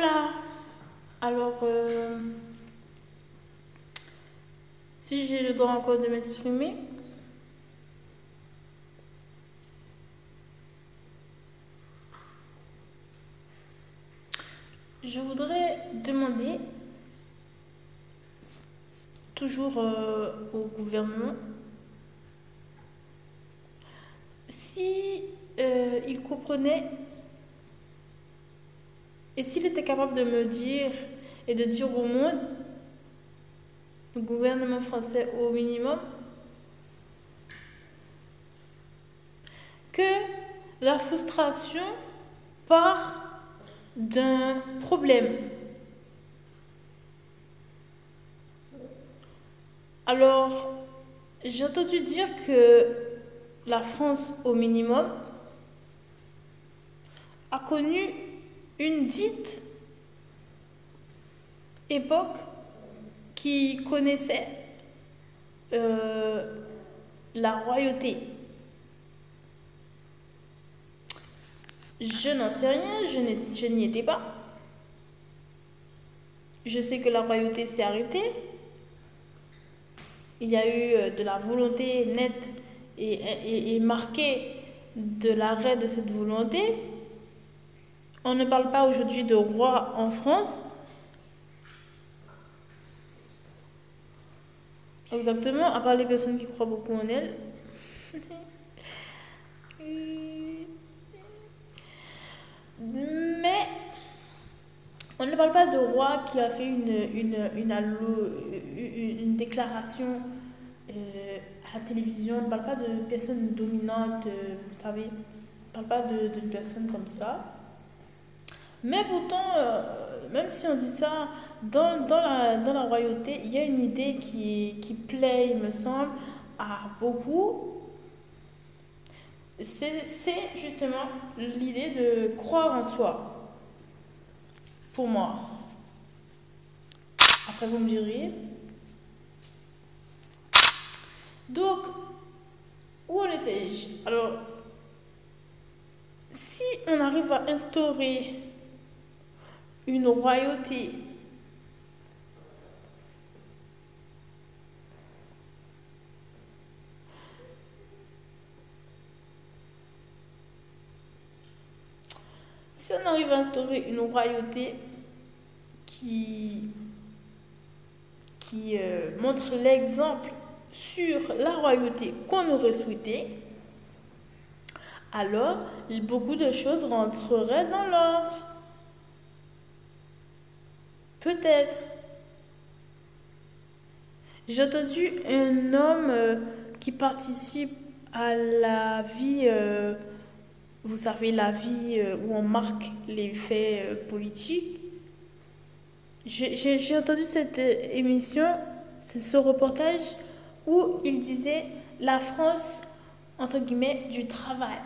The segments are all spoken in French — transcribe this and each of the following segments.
Hola, alors si j'ai le droit encore de m'exprimer, je voudrais demander toujours au gouvernement si il comprenait et s'il était capable de me dire et de dire au monde, le gouvernement français au minimum, que la frustration part d'un problème. Alors, j'ai entendu dire que la France, au minimum, a connu une dite époque qui connaissait euh, la royauté. Je n'en sais rien, je n'y étais pas. Je sais que la royauté s'est arrêtée. Il y a eu de la volonté nette et marquée de l'arrêt de cette volonté. On ne parle pas aujourd'hui de roi en France. Exactement, à part les personnes qui croient beaucoup en elle. Mais on ne parle pas de roi qui a fait une déclaration à la télévision. On ne parle pas de personnes dominantes, vous savez. On ne parle pas de personnes comme ça. Mais pourtant, même si on dit ça, dans la royauté, il y a une idée qui plaît, il me semble, à beaucoup. C'est justement l'idée de croire en soi, pour moi. Après, vous me direz. Donc, où en étais-je? Alors, si on arrive à instaurer une royauté si on arrive à instaurer une royauté qui montre l'exemple sur la royauté qu'on aurait souhaité, alors beaucoup de choses rentreraient dans l'ordre. Peut-être. J'ai entendu un homme qui participe à la vie, vous savez, la vie où on marque les faits politiques. J'ai entendu cette émission, c'est ce reportage où il disait la France, entre guillemets, du travail.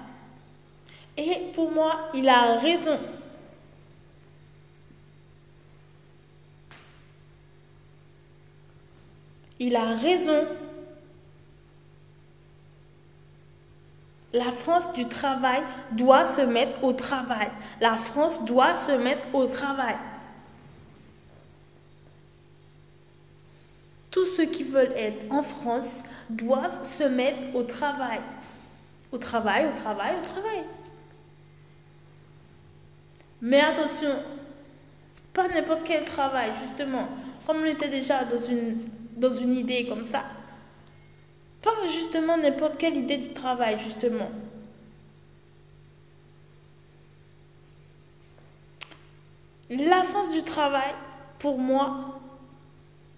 Et pour moi, il a raison. Il a raison. La France du travail doit se mettre au travail. La France doit se mettre au travail. Tous ceux qui veulent être en France doivent se mettre au travail. Au travail, au travail, au travail. Mais attention, pas n'importe quel travail, justement. Comme on était déjà dans une idée comme ça. Pas justement n'importe quelle idée du travail, justement. La France du travail, pour moi,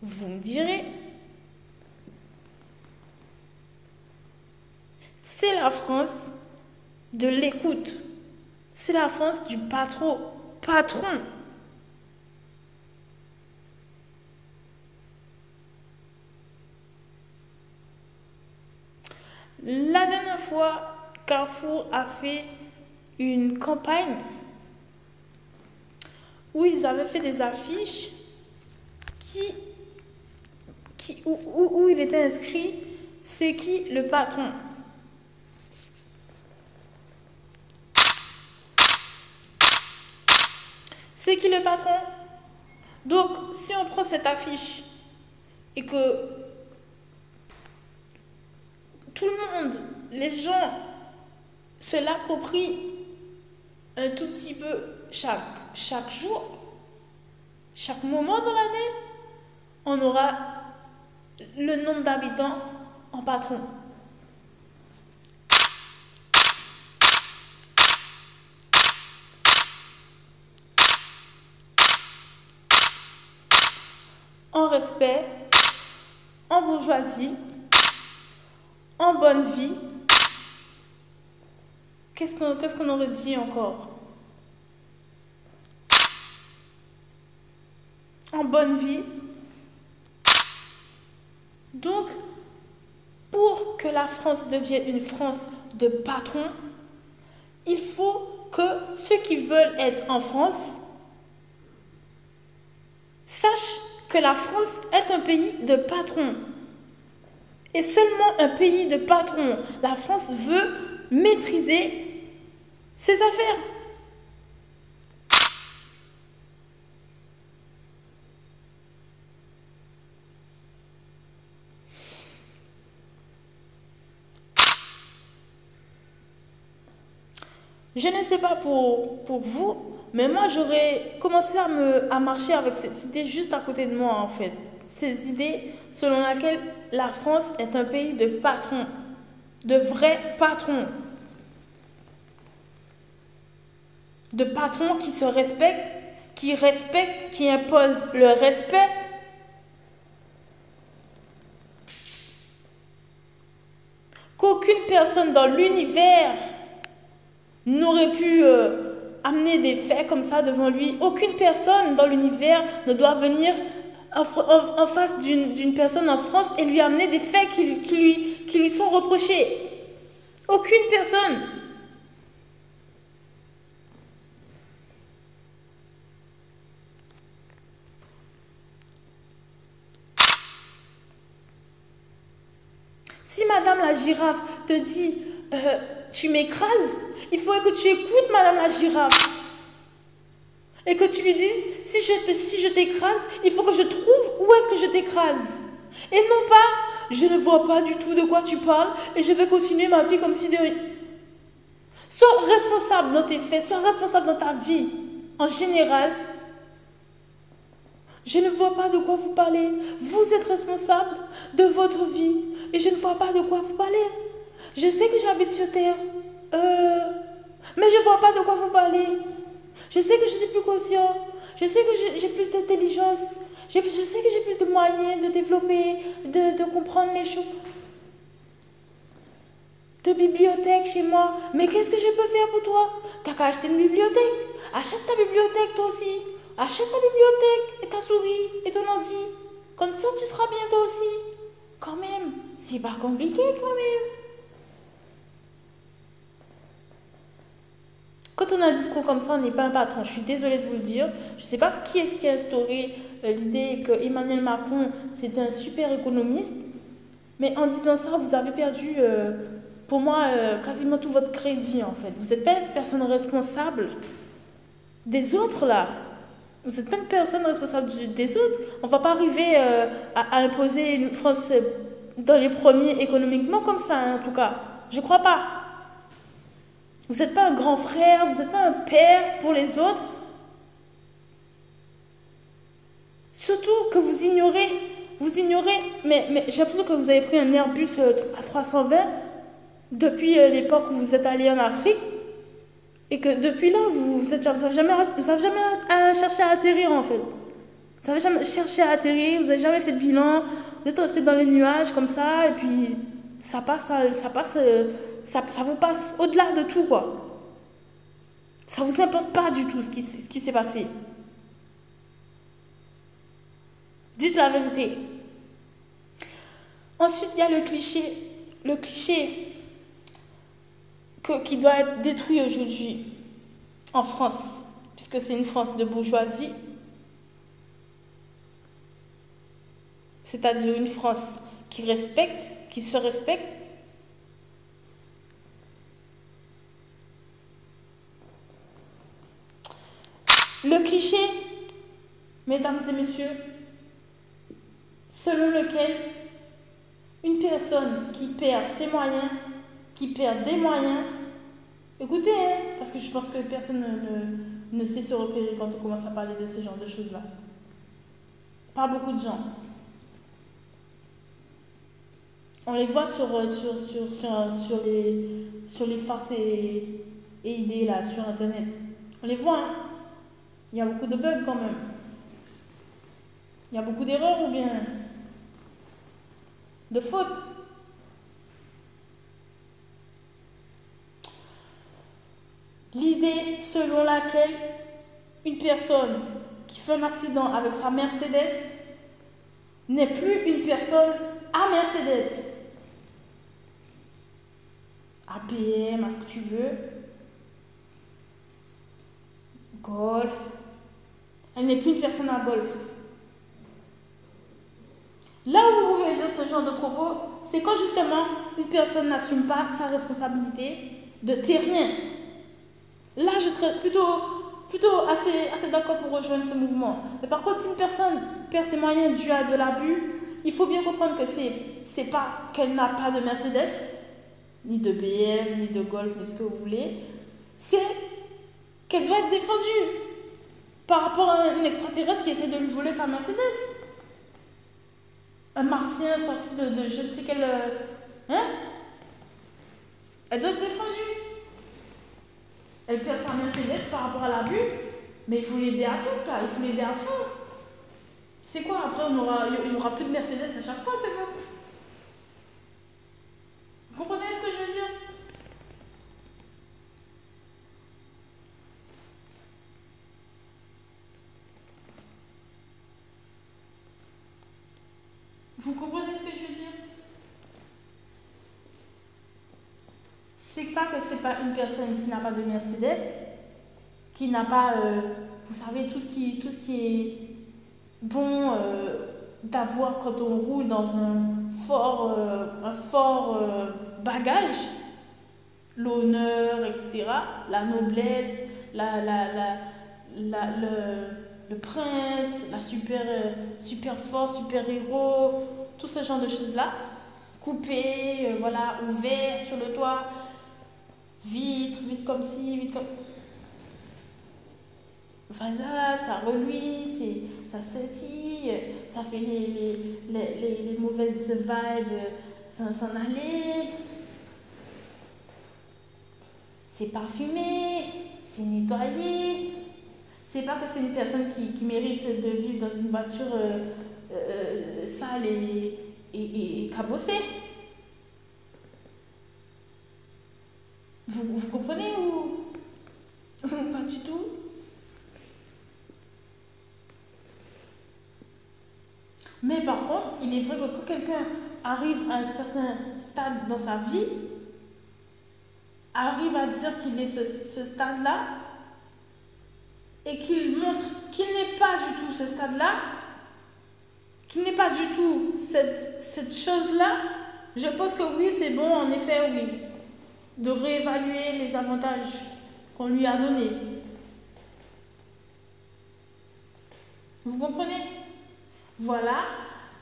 vous me direz, c'est la France de l'écoute. C'est la France du patron. La dernière fois, Carrefour a fait une campagne où ils avaient fait des affiches où il était inscrit c'est qui le patron. C'est qui le patron? Donc, si on prend cette affiche et que tout le monde, les gens se l'approprient un tout petit peu chaque jour, chaque moment dans l'année, on aura le nombre d'habitants en patron. En respect, en bourgeoisie, en bonne vie. Qu'est-ce qu'on aurait dit encore? En bonne vie. Donc, pour que la France devienne une France de patrons, il faut que ceux qui veulent être en France sachent que la France est un pays de patrons. Et seulement un pays de patrons. La France veut maîtriser ses affaires. Je ne sais pas pour vous, mais moi j'aurais commencé à marcher avec cette idée juste à côté de moi en fait. Ces idées selon laquelle la France est un pays de patrons, de vrais patrons. De patrons qui se respectent, qui imposent le respect. Qu'aucune personne dans l'univers n'aurait pu amener des faits comme ça devant lui. Aucune personne dans l'univers ne doit venir en face d'une personne en France et lui amener des faits qui lui sont reprochés. Aucune personne. Si Madame la girafe te dit tu m'écrases, il faudrait que tu écoutes Madame la girafe. Et que tu lui dises, si je t'écrase, il faut que je trouve où est-ce que je t'écrase. Et non pas, je ne vois pas du tout de quoi tu parles et je vais continuer ma vie comme si de rien. Sois responsable dans tes faits, sois responsable dans ta vie. En général, je ne vois pas de quoi vous parlez. Vous êtes responsable de votre vie et je ne vois pas de quoi vous parlez. Je sais que j'habite sur Terre, mais je ne vois pas de quoi vous parlez. Je sais que je suis plus conscient, je sais que j'ai plus d'intelligence, je sais que j'ai plus de moyens de développer, de comprendre les choses. De bibliothèque chez moi, mais qu'est-ce que je peux faire pour toi? T'as qu'à acheter une bibliothèque. Achète ta bibliothèque toi aussi. Achète ta bibliothèque et ta souris et ton ordi. Comme ça tu seras bien toi aussi. Quand même, c'est pas compliqué quand même. Quand on a un discours comme ça, on n'est pas un patron. Je suis désolée de vous le dire. Je ne sais pas qui est-ce qui a instauré l'idée que Emmanuel Macron, c'était un super économiste. Mais en disant ça, vous avez perdu, pour moi, quasiment tout votre crédit, en fait. Vous n'êtes pas une personne responsable des autres, là. Vous n'êtes pas une personne responsable des autres. On ne va pas arriver à imposer une France dans les premiers économiquement comme ça, hein, en tout cas. Je ne crois pas. Vous n'êtes pas un grand frère, vous n'êtes pas un père pour les autres. Surtout que vous ignorez, mais j'ai l'impression que vous avez pris un Airbus à 320 depuis l'époque où vous êtes allé en Afrique et que depuis là, vous n'avez jamais cherché à atterrir en fait. Vous n'avez jamais cherché à atterrir, vous n'avez jamais fait de bilan, vous êtes resté dans les nuages comme ça et puis ça vous passe au-delà de tout, quoi. Ça vous importe pas du tout ce qui s'est passé. Dites la vérité. Ensuite, il y a le cliché qui doit être détruit aujourd'hui en France, puisque c'est une France de bourgeoisie, c'est-à-dire une France qui se respecte, Le cliché, mesdames et messieurs, selon lequel une personne qui perd ses moyens, qui perd des moyens, écoutez, hein, parce que je pense que personne ne sait se repérer quand on commence à parler de ce genre de choses-là. Pas beaucoup de gens. On les voit sur les farces et idées là, sur Internet. On les voit, hein. Il y a beaucoup de bugs quand même. Il y a beaucoup d'erreurs ou bien de fautes. L'idée selon laquelle une personne qui fait un accident avec sa Mercedes n'est plus une personne à Mercedes. APM, à ce que tu veux. Golf. Elle n'est plus une personne à golf. Là où vous pouvez dire ce genre de propos, c'est quand justement une personne n'assume pas sa responsabilité de terrien. Là, je serais plutôt assez d'accord pour rejoindre ce mouvement. Mais par contre, si une personne perd ses moyens dû à de l'abus, il faut bien comprendre que c'est pas qu'elle n'a pas de Mercedes, ni de BM, ni de Golf, ni ce que vous voulez. C'est qu'elle doit être défendue par rapport à un extraterrestre qui essaie de lui voler sa Mercedes. Un martien sorti de je ne sais quel... Hein? Elle doit être défendue. Elle perd sa Mercedes par rapport à l'abus, mais il faut l'aider à tout, là. Il faut l'aider à fond. C'est quoi, après, il n'y aura plus de Mercedes à chaque fois, c'est bon. Vous comprenez ce que je veux dire? Vous comprenez ce que je veux dire? C'est pas que c'est pas une personne qui n'a pas de Mercedes, qui n'a pas, vous savez, tout ce qui est bon d'avoir quand on roule dans un fort bagage, l'honneur, etc., la noblesse, le prince, la super force, super héros, tout ce genre de choses-là, coupé, voilà, ouvert sur le toit, vite comme ci, vite comme... Voilà, ça reluit, ça scintille, ça fait les mauvaises vibes s'en aller. C'est parfumé, c'est nettoyé. C'est pas que c'est une personne qui mérite de vivre dans une voiture sale et cabossée. Vous comprenez ou pas du tout? Mais par contre, il est vrai que quand quelqu'un arrive à un certain stade dans sa vie, arrive à dire qu'il est ce stade-là, et qu'il montre qu'il n'est pas du tout ce stade-là, qu'il n'est pas du tout cette chose-là, je pense que oui, c'est bon, en effet, oui, de réévaluer les avantages qu'on lui a donnés. Vous comprenez? Voilà.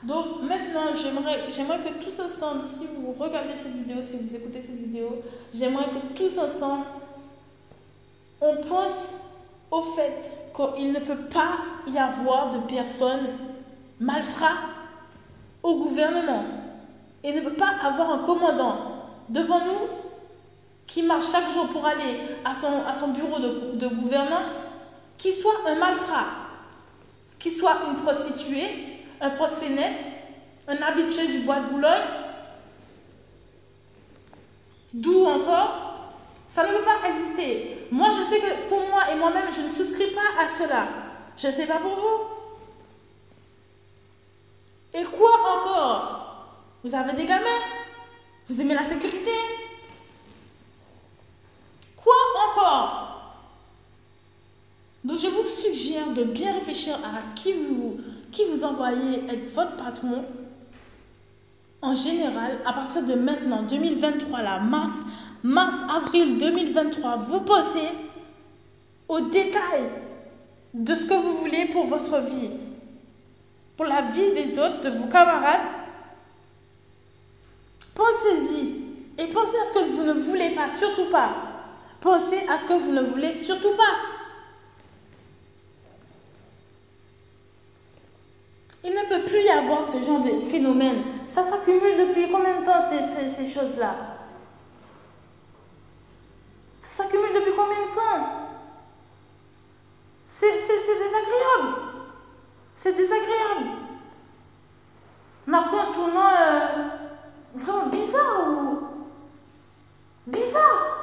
Donc maintenant, j'aimerais que tous ensemble, si vous regardez cette vidéo, si vous écoutez cette vidéo, j'aimerais que tous ensemble, on pense au fait qu'il ne peut pas y avoir de personnes malfrats au gouvernement. Il ne peut pas avoir un commandant devant nous qui marche chaque jour pour aller à son bureau de gouvernant, qui soit un malfrat, qui soit une prostituée, un proxénète, un habitué du bois de Boulogne, d'où encore, ça ne peut pas exister. Moi, je sais que pour moi et moi-même, je ne souscris pas à cela. Je ne sais pas pour vous. Et quoi encore? Vous avez des gamins? Vous aimez la sécurité? Quoi encore? Donc, je vous suggère de bien réfléchir à qui vous envoyez être votre patron. En général, à partir de maintenant, 2023, là, mars, avril 2023, vous pensez au détail de ce que vous voulez pour votre vie, pour la vie des autres, de vos camarades. Pensez-y et pensez à ce que vous ne voulez pas, surtout pas. Pensez à ce que vous ne voulez surtout pas. Il ne peut plus y avoir ce genre de phénomène. Ça s'accumule depuis combien de temps ces choses-là? Ça s'accumule depuis combien de temps? C'est désagréable. C'est désagréable. On a pris un tournant vraiment bizarre ou bizarre.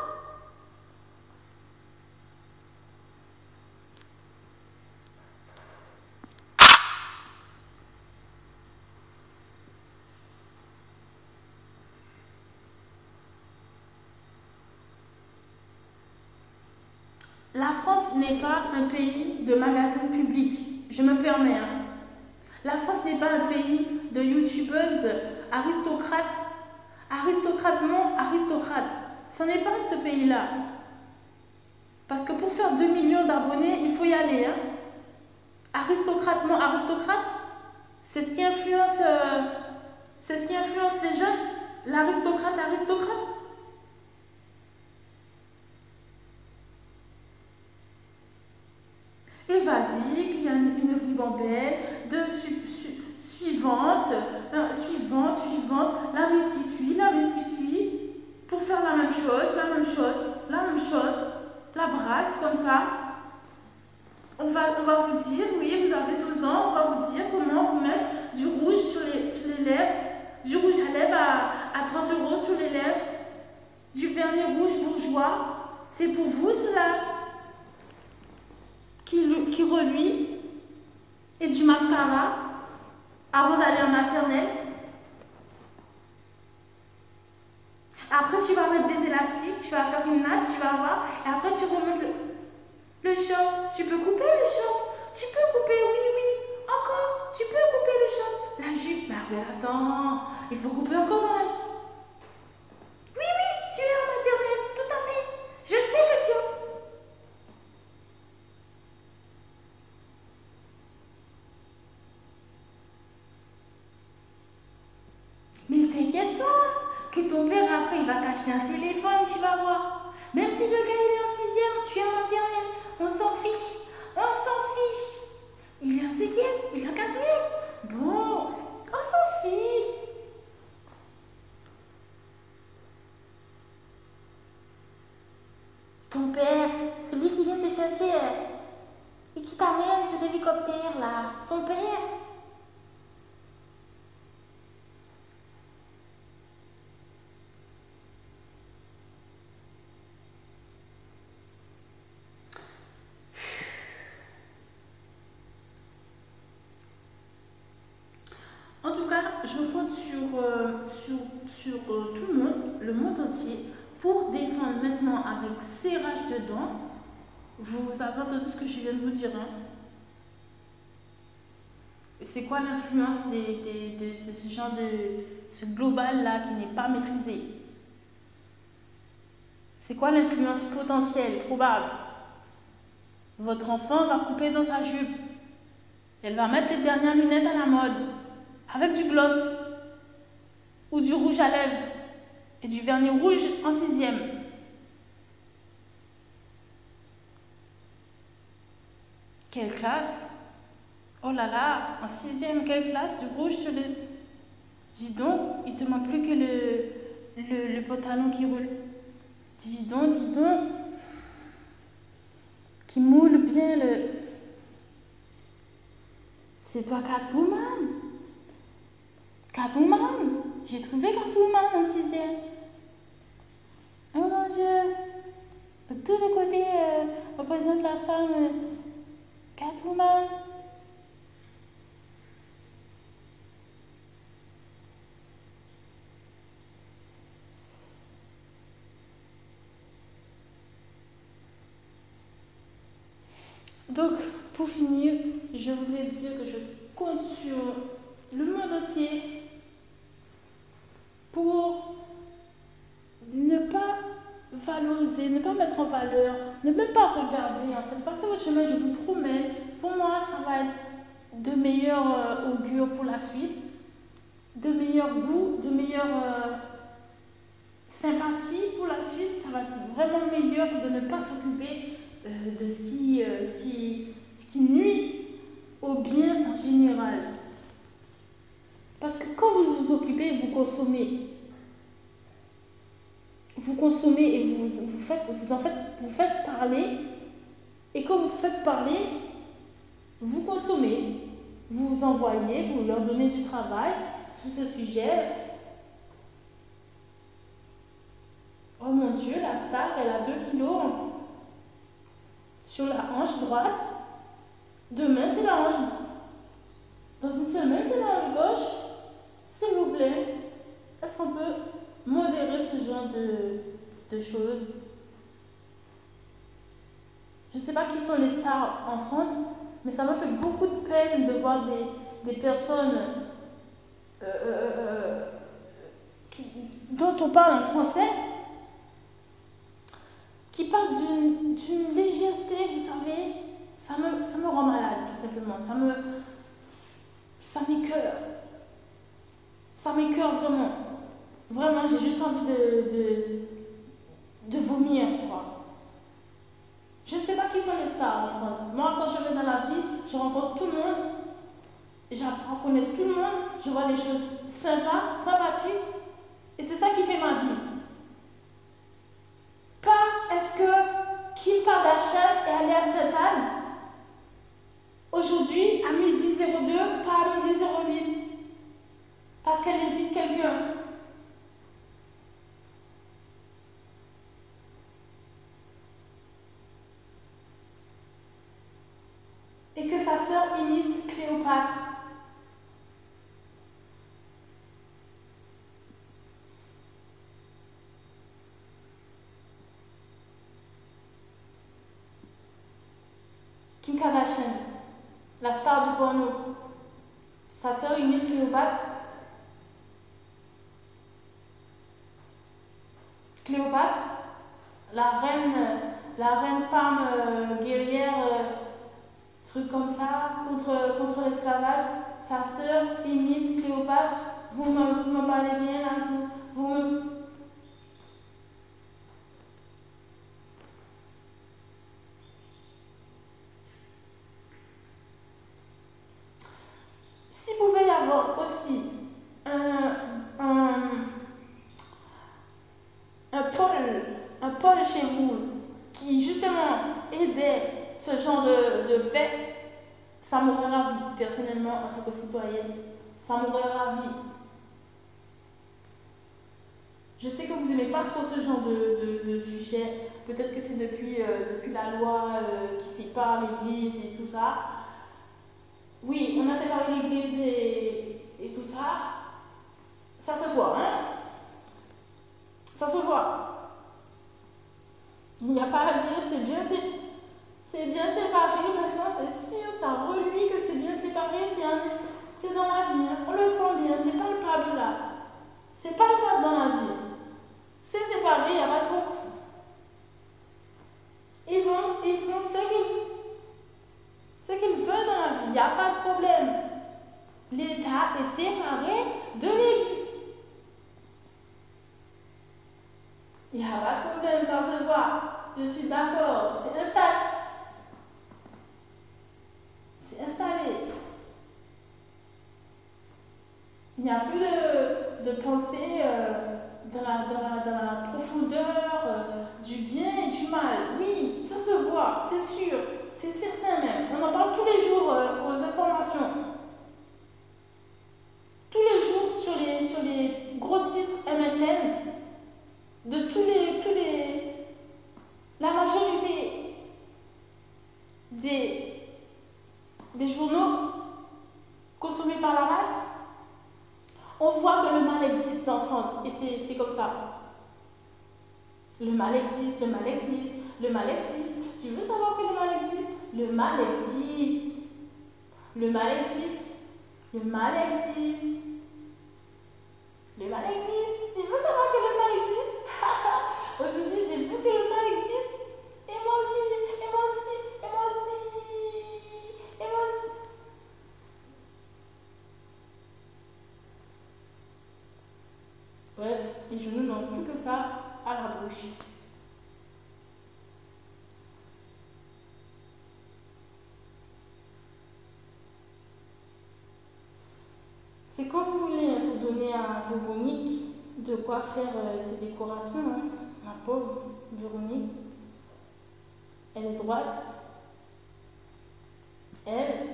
La France n'est pas un pays de magasins publics. Je me permets. La France n'est pas un pays de youtubeuses aristocrates. Aristocrates non, aristocrates. Ce n'est pas ce pays-là. Parce que pour faire 2 millions d'abonnés, il faut y aller. Aristocrate non, aristocrate, c'est ce qui influence, les jeunes. L'aristocrate, aristocrate. Et vas-y, qu'il y a une ribambelle de suivante, la mise qui suit, pour faire la même chose, la brasse comme ça. On va vous dire, oui, vous avez 12 ans, on va vous dire comment vous mettre du rouge sur les lèvres, du rouge à lèvres à 30 € sur les lèvres, du vernis rouge bourgeois. C'est pour vous cela qui reluit, et du mascara avant d'aller en maternelle. Après, tu vas mettre des élastiques, tu vas faire une natte, tu vas voir, et après, tu remontes le short. Tu peux couper le short. Tu peux couper, oui. Encore, tu peux couper le short. La jupe, bah oui, attends, il faut couper encore dans la jupe. Oui, tu es en maternelle, tout à fait. Je sais que tu es. Mais t'inquiète pas, que ton père après il va t'acheter un téléphone, tu vas voir. Même si le gars il est en 6e, tu es en maternelle, on s'en fiche. Il est en 5e, il est en 4e. Bon, on s'en fiche. Ton père, celui qui vient te chercher et qui t'amène sur l'hélicoptère là, ton père. En tout cas, je compte sur tout le monde entier, pour défendre maintenant avec serrage de dents. Vous avez entendu ce que je viens de vous dire. C'est quoi l'influence de ce genre ce global-là qui n'est pas maîtrisé? C'est quoi l'influence potentielle, probable? Votre enfant va couper dans sa jupe. Elle va mettre les dernières lunettes à la mode, avec du gloss ou du rouge à lèvres et du vernis rouge en 6e. Quelle classe! Oh là là, en 6e, quelle classe, du rouge sur le... Dis donc, il te manque plus que le pantalon qui roule. Dis donc, qui moule bien le... C'est toi Catwoman? Catwoman? J'ai trouvé Catwoman en 6e. Oh mon Dieu! De tous les côtés représente la femme Catwoman. Donc, pour finir, je voudrais dire que je compte sur le monde entier pour ne pas valoriser, ne pas mettre en valeur, ne même pas regarder, en fait, passez votre chemin, je vous promets, va être de meilleur augure pour la suite, de meilleur goût, de meilleure sympathie pour la suite. Ça va être vraiment meilleur de ne pas s'occuper de ce qui nuit au bien en général. Parce que quand vous vous occupez, vous consommez. Vous consommez et vous faites parler. Et quand vous faites parler, vous consommez. Vous envoyez, vous leur donnez du travail sur ce sujet. Oh mon Dieu, la star, elle a 2 kilos sur la hanche droite. Demain, c'est la hanche. Dans une semaine, c'est la hanche gauche. S'il vous plaît, est-ce qu'on peut modérer ce genre de choses? Je ne sais pas qui sont les stars en France, mais ça me fait beaucoup de peine de voir des personnes dont on parle en français, qui parlent d'une légèreté, vous savez, ça me rend malade, tout simplement. Ça m'écoeure. Ça m'écoeure vraiment. Vraiment, j'ai juste envie de vomir, quoi. Je ne sais pas qui sont les stars en France. Moi, quand je vais dans la vie, je rencontre tout le monde, j'apprends à connaître tout le monde, je vois des choses sympas, sympathiques, et c'est ça qui fait ma vie. Pas est-ce que Kim Kardashian est allée à Sainte-Anne aujourd'hui à 12h02, pas à 12h08, parce qu'elle invite quelqu'un. Et que sa sœur imite Cléopâtre. Kim Kardashian, la star du porno. Sa sœur imite Cléopâtre. Cléopâtre, la reine femme guerrière, truc comme ça, contre l'esclavage. Sa sœur imite Cléopâtre. Vous me parlez bien là, vous me... S'il pouvait y avoir aussi un pôle chez vous qui justement aidait ce genre de fait, ça m'aurait ravi, personnellement, en tant que citoyenne. Ça m'aurait ravi. Je sais que vous n'aimez pas trop ce genre de sujet. Peut-être que c'est depuis la loi qui sépare l'Église et tout ça. Oui, on a séparé l'Église et tout ça. Ça se voit, hein? Ça se voit. Il n'y a pas à dire, c'est bien séparé maintenant, c'est sûr, ça reluit que c'est bien séparé, c'est dans la vie, hein. On le sent bien, c'est palpable là. C'est palpable dans la vie. C'est séparé, il n'y a pas de problème. Ils font ce qu'ils veulent dans la vie, il n'y a pas de problème. L'État est séparé de l'Église. Il n'y a pas de problème, ça se voit. Je suis d'accord, c'est installé. C'est installé. Il n'y a plus de pensée dans la profondeur du bien et du mal. Oui, ça se voit, c'est sûr, c'est certain même. On en parle tous les jours aux informations. Tous les jours sur les gros titres MSN de la majorité des journaux consommés par la masse. On voit que le mal existe en France et c'est comme ça. Le mal existe, le mal existe, le mal existe. Tu veux savoir que le mal existe? Le mal existe. Le mal existe. Le mal existe. Le mal existe. Tu veux savoir que le mal existe? Aujourd'hui, j'ai vu que le mal existe. Et moi aussi, et moi aussi, et moi aussi. Et moi aussi. gauche. C'est quand vous voulez hein, pour donner à Véronique de quoi faire ses décorations. Hein. Ma pauvre Véronique, elle est droite. Elle,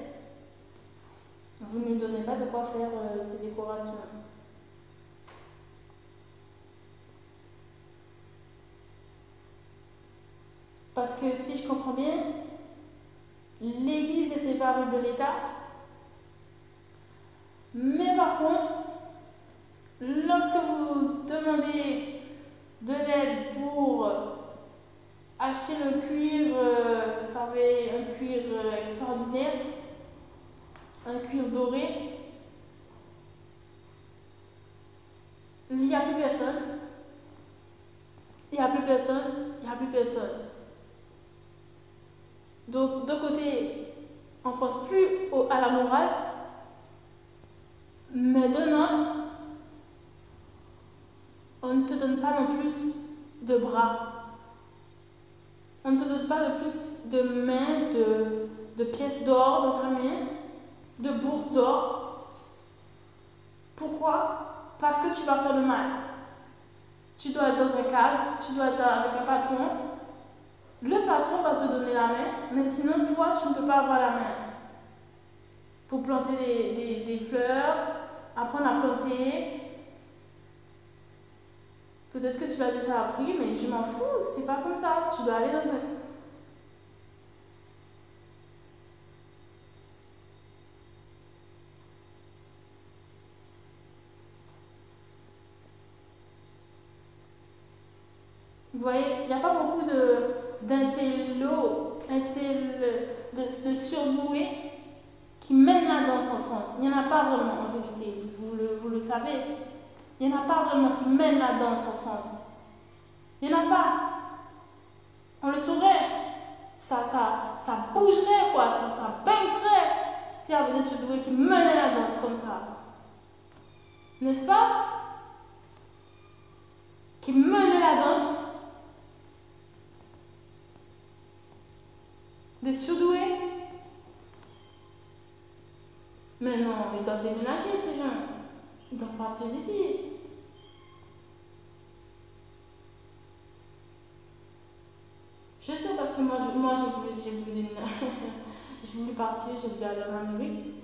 vous ne lui donnez pas de quoi faire ses décorations. Parce que si je comprends bien, l'Église est séparée de l'État. Mais par contre, lorsque vous demandez de l'aide pour acheter le cuir, vous savez, un cuir extraordinaire, un cuir doré, il n'y a plus personne. Il n'y a plus personne. Il n'y a plus personne. Donc, d'un côté, on ne pense plus à la morale, mais de l'autre, on ne te donne pas non plus de bras. On ne te donne pas de plus de mains, de pièces d'or dans ta main, de bourses d'or. Pourquoi? Parce que tu vas faire le mal. Tu dois être dans un cadre, tu dois être avec un patron. Le patron va te donner la main, mais sinon toi, tu ne peux pas avoir la main. Pour planter des fleurs, apprendre à planter. Peut-être que tu l'as déjà appris, mais je m'en fous, c'est pas comme ça. Tu dois aller dans un... Vous voyez, il n'y a pas beaucoup d'intello, de surdoués qui mènent la danse en France. Il n'y en a pas vraiment en vérité, vous le savez. Il n'y en a pas vraiment qui mènent la danse en France. Il n'y en a pas. On le saurait. Ça bougerait, quoi. Ça baisserait s'il y avait des surdoués qui menaient la danse comme ça. N'est-ce pas? Qui menaient la danse. Des surdoués. Mais non, ils doivent déménager, ces gens. Ils doivent partir d'ici. Je sais parce que moi j'ai voulu déménager. J'ai voulu partir, j'ai voulu aller en Amérique.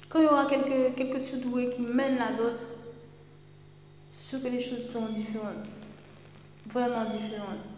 Quand il y aura quelques surdoués qui mènent la danse, sûr que les choses seront différentes. Vraiment différentes.